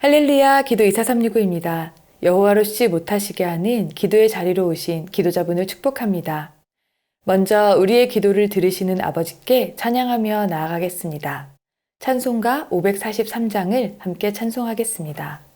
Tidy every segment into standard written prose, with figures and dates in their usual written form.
할렐루야, 기도 24369입니다. 여호와로 쉬지 못하시게 하는 기도의 자리로 오신 기도자분을 축복합니다. 먼저 우리의 기도를 들으시는 아버지께 찬양하며 나아가겠습니다. 찬송가 543장을 함께 찬송하겠습니다.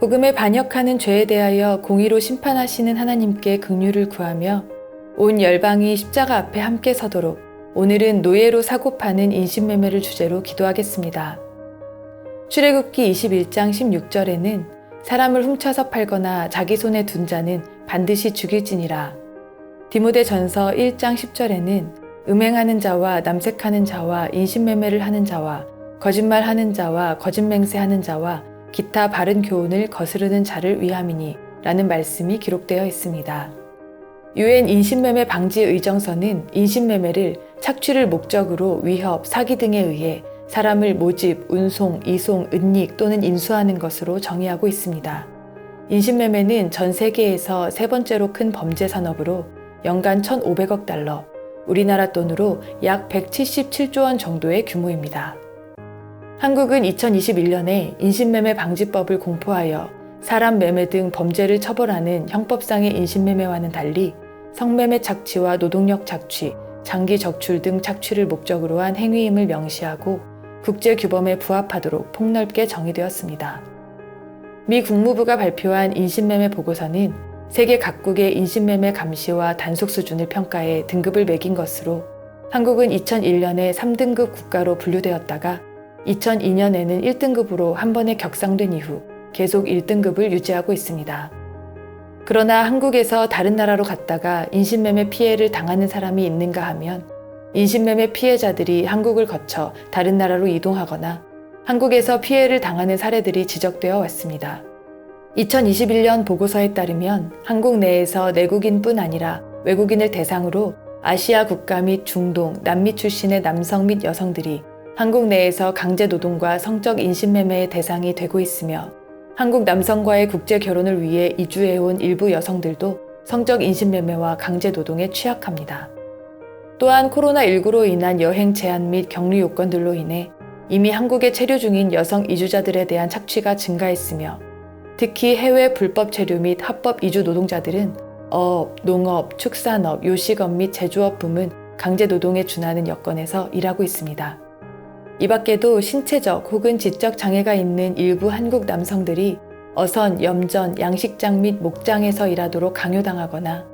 복음에 반역하는 죄에 대하여 공의로 심판하시는 하나님께 긍휼을 구하며 온 열방이 십자가 앞에 함께 서도록 오늘은 노예로 사고 파는 인신매매를 주제로 기도하겠습니다. 출애굽기 21장 16절에는 사람을 훔쳐서 팔거나 자기 손에 둔 자는 반드시 죽일지니라. 디모데전서 1장 10절에는 음행하는 자와 남색하는 자와 인신매매를 하는 자와 거짓말하는 자와 거짓맹세하는 자와 기타 바른 교훈을 거스르는 자를 위함이니 라는 말씀이 기록되어 있습니다. UN 인신매매 방지 의정서는 인신매매를 착취를 목적으로 위협, 사기 등에 의해 사람을 모집, 운송, 이송, 은닉 또는 인수하는 것으로 정의하고 있습니다. 인신매매는 전 세계에서 세 번째로 큰 범죄 산업으로 연간 1,500억 달러, 우리나라 돈으로 약 177조 원 정도의 규모입니다. 한국은 2021년에 인신매매 방지법을 공포하여 사람 매매 등 범죄를 처벌하는 형법상의 인신매매와는 달리 성매매 착취와 노동력 착취, 장기 적출 등 착취를 목적으로 한 행위임을 명시하고 국제규범에 부합하도록 폭넓게 정의되었습니다. 미 국무부가 발표한 인신매매 보고서는 세계 각국의 인신매매 감시와 단속 수준을 평가해 등급을 매긴 것으로 한국은 2001년에 3등급 국가로 분류되었다가 2002년에는 1등급으로 한 번에 격상된 이후 계속 1등급을 유지하고 있습니다. 그러나 한국에서 다른 나라로 갔다가 인신매매 피해를 당하는 사람이 있는가 하면 인신매매 피해자들이 한국을 거쳐 다른 나라로 이동하거나 한국에서 피해를 당하는 사례들이 지적되어 왔습니다. 2021년 보고서에 따르면 한국 내에서 내국인뿐 아니라 외국인을 대상으로 아시아 국가 및 중동, 남미 출신의 남성 및 여성들이 한국 내에서 강제노동과 성적 인신매매의 대상이 되고 있으며 한국 남성과의 국제 결혼을 위해 이주해온 일부 여성들도 성적 인신매매와 강제노동에 취약합니다. 또한 코로나19로 인한 여행 제한 및 격리 요건들로 인해 이미 한국에 체류 중인 여성 이주자들에 대한 착취가 증가했으며 특히 해외 불법 체류 및 합법 이주 노동자들은 어업, 농업, 축산업, 요식업 및 제조업 부문 강제노동에 준하는 여건에서 일하고 있습니다. 이 밖에도 신체적 혹은 지적 장애가 있는 일부 한국 남성들이 어선, 염전, 양식장 및 목장에서 일하도록 강요당하거나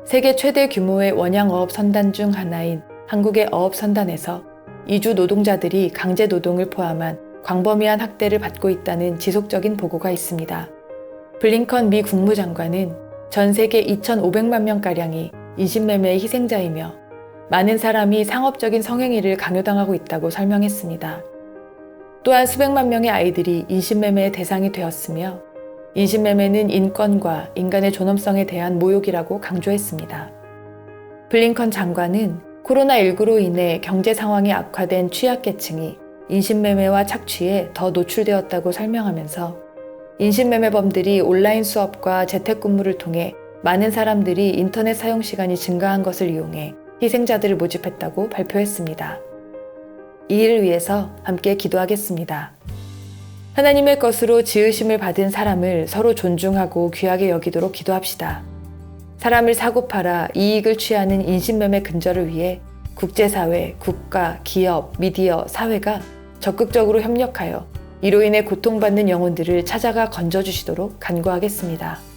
세계 최대 규모의 원양어업 선단 중 하나인 한국의 어업 선단에서 이주 노동자들이 강제노동을 포함한 광범위한 학대를 받고 있다는 지속적인 보고가 있습니다. 블링컨 미 국무장관은 전 세계 2,500만 명가량이 인신매매의 희생자이며 많은 사람이 상업적인 성행위를 강요당하고 있다고 설명했습니다. 또한 수백만 명의 아이들이 인신매매의 대상이 되었으며 인신매매는 인권과 인간의 존엄성에 대한 모욕이라고 강조했습니다. 블링컨 장관은 코로나19로 인해 경제 상황이 악화된 취약계층이 인신매매와 착취에 더 노출되었다고 설명하면서 인신매매범들이 온라인 수업과 재택근무를 통해 많은 사람들이 인터넷 사용 시간이 증가한 것을 이용해 희생자들을 모집했다고 발표했습니다. 이 일을 위해서 함께 기도하겠습니다. 하나님의 것으로 지으심을 받은 사람을 서로 존중하고 귀하게 여기도록 기도합시다. 사람을 사고팔아 이익을 취하는 인신매매 근절을 위해 국제사회, 국가, 기업, 미디어, 사회가 적극적으로 협력하여 이로 인해 고통받는 영혼들을 찾아가 건져주시도록 간구하겠습니다.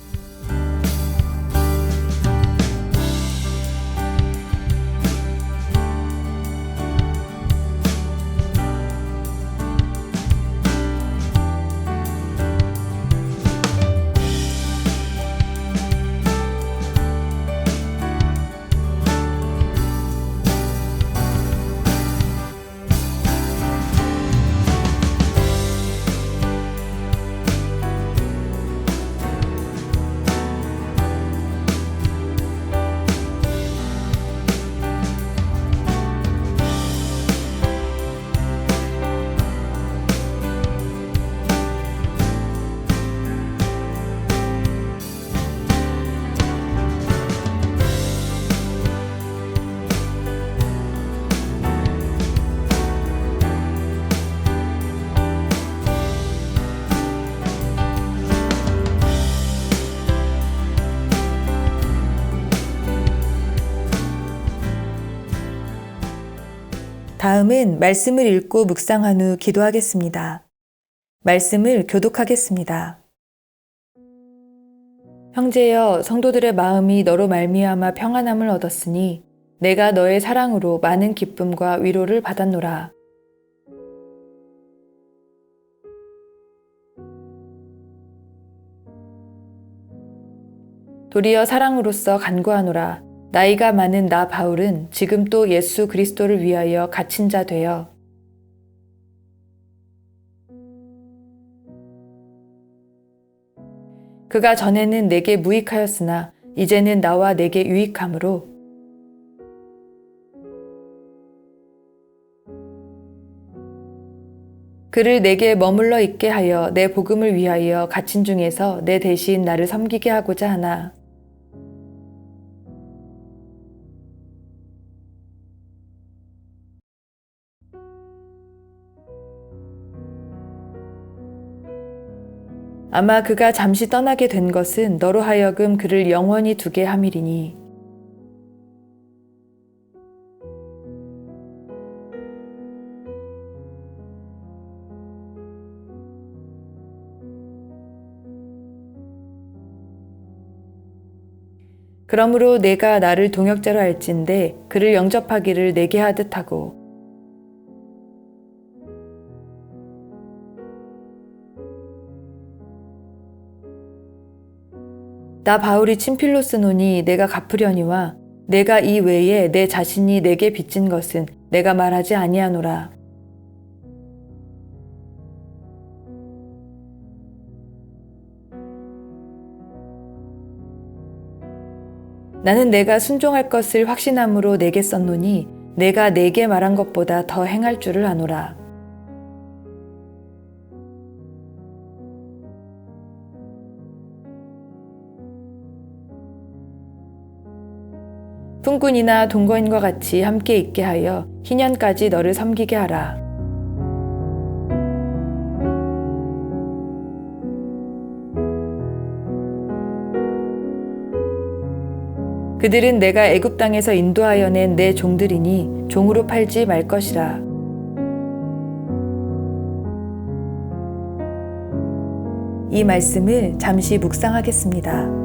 다음은 말씀을 읽고 묵상한 후 기도하겠습니다. 말씀을 교독하겠습니다. 형제여, 성도들의 마음이 너로 말미암아 평안함을 얻었으니 내가 너의 사랑으로 많은 기쁨과 위로를 받았노라. 도리어 사랑으로서 간구하노라. 나이가 많은 나 바울은 지금 또 예수 그리스도를 위하여 갇힌 자 되어 그가 전에는 내게 무익하였으나 이제는 나와 내게 유익함으로 그를 내게 머물러 있게 하여 내 복음을 위하여 갇힌 중에서 내 대신 나를 섬기게 하고자 하나. 아마 그가 잠시 떠나게 된 것은 너로 하여금 그를 영원히 두게 함이리니 그러므로 내가 나를 동역자로 할진대 그를 영접하기를 내게 하듯 하고 나 바울이 친필로 쓰노니 내가 갚으려니와 내가 이 외에 내 자신이 내게 빚진 것은 내가 말하지 아니하노라. 나는 내가 순종할 것을 확신함으로 내게 썼노니 내가 내게 말한 것보다 더 행할 줄을 아노라. 품꾼이나 동거인과 같이 함께 있게 하여 희년까지 너를 섬기게 하라. 그들은 내가 애굽 땅에서 인도하여 낸 내 종들이니 종으로 팔지 말 것이라. 이 말씀을 잠시 묵상하겠습니다.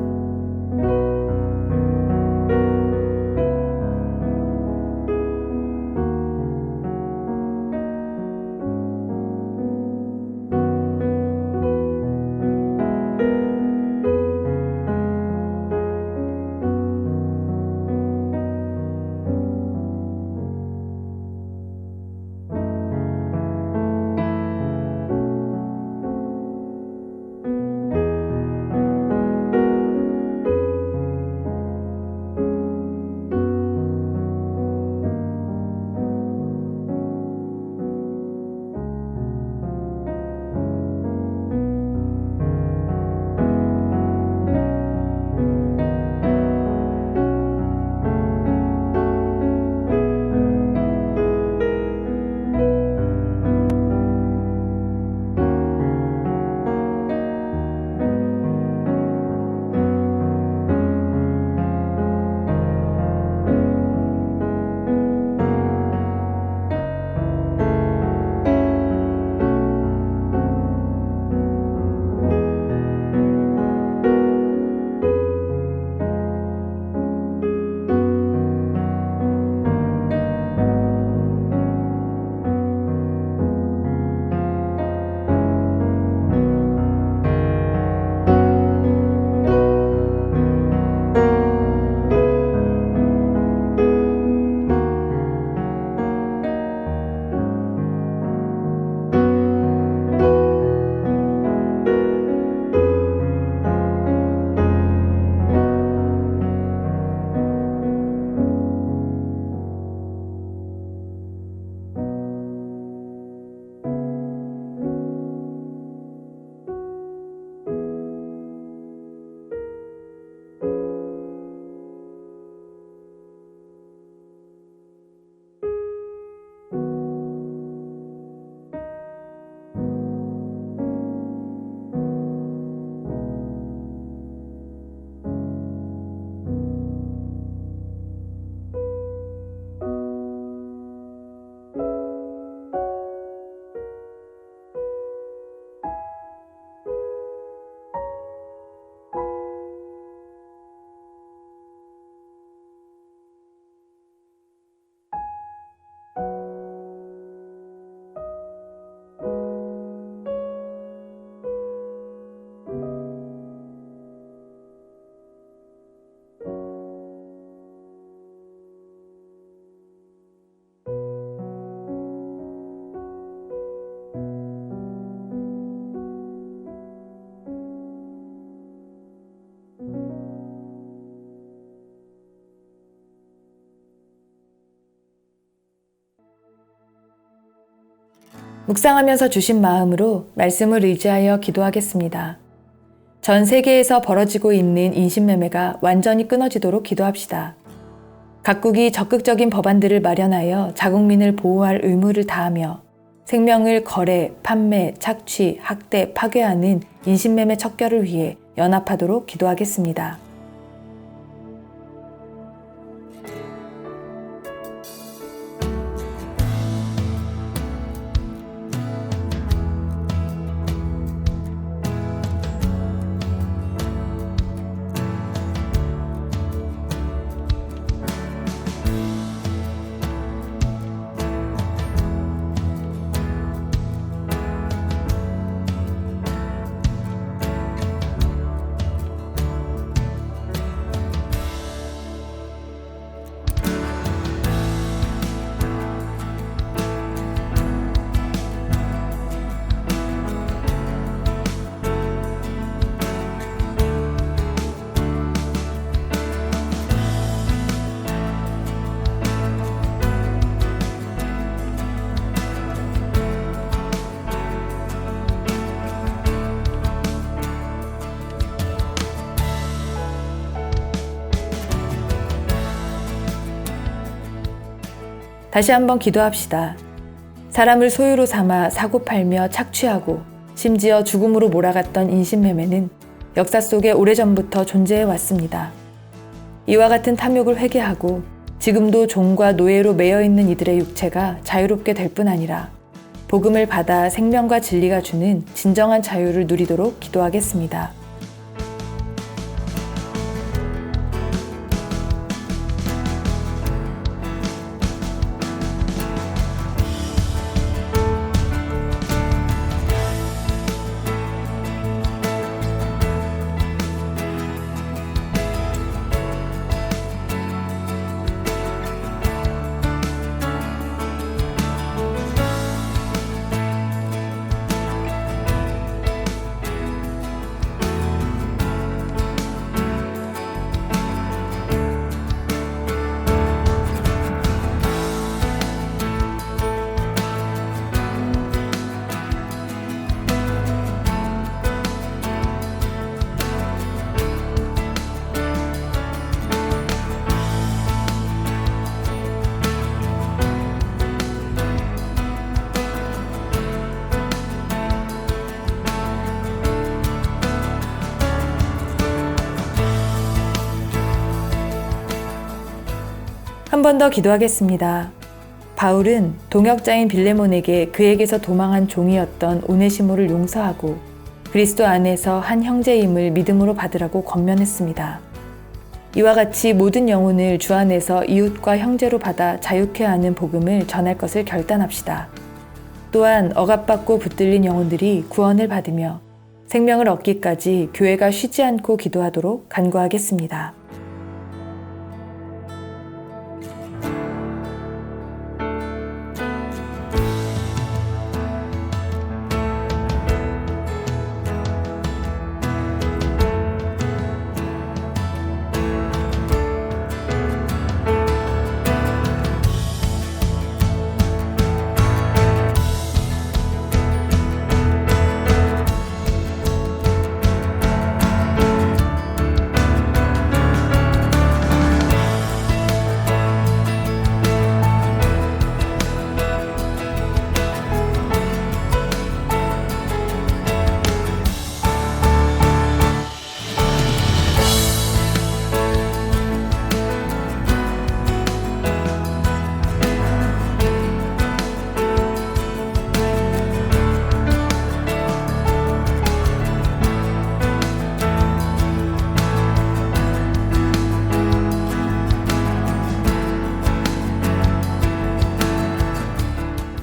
묵상하면서 주신 마음으로 말씀을 의지하여 기도하겠습니다. 전 세계에서 벌어지고 있는 인신매매가 완전히 끊어지도록 기도합시다. 각국이 적극적인 법안들을 마련하여 자국민을 보호할 의무를 다하며 생명을 거래, 판매, 착취, 학대, 파괴하는 인신매매 척결을 위해 연합하도록 기도하겠습니다. 다시 한번 기도합시다. 사람을 소유로 삼아 사고팔며 착취하고 심지어 죽음으로 몰아갔던 인신매매는 역사 속에 오래전부터 존재해 왔습니다. 이와 같은 탐욕을 회개하고 지금도 종과 노예로 매여 있는 이들의 육체가 자유롭게 될 뿐 아니라 복음을 받아 생명과 진리가 주는 진정한 자유를 누리도록 기도하겠습니다. 한 번 더 기도하겠습니다. 바울은 동역자인 빌레몬에게 그에게서 도망한 종이었던 오네시모를 용서하고 그리스도 안에서 한 형제임을 믿음으로 받으라고 권면했습니다. 이와 같이 모든 영혼을 주 안에서 이웃과 형제로 받아 자유케 하는 복음을 전할 것을 결단합시다. 또한 억압받고 붙들린 영혼들이 구원을 받으며 생명을 얻기까지 교회가 쉬지 않고 기도하도록 간구하겠습니다.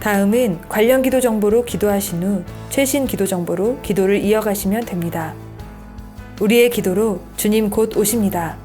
다음은 관련 기도 정보로 기도하신 후 최신 기도 정보로 기도를 이어가시면 됩니다. 우리의 기도로 주님 곧 오십니다.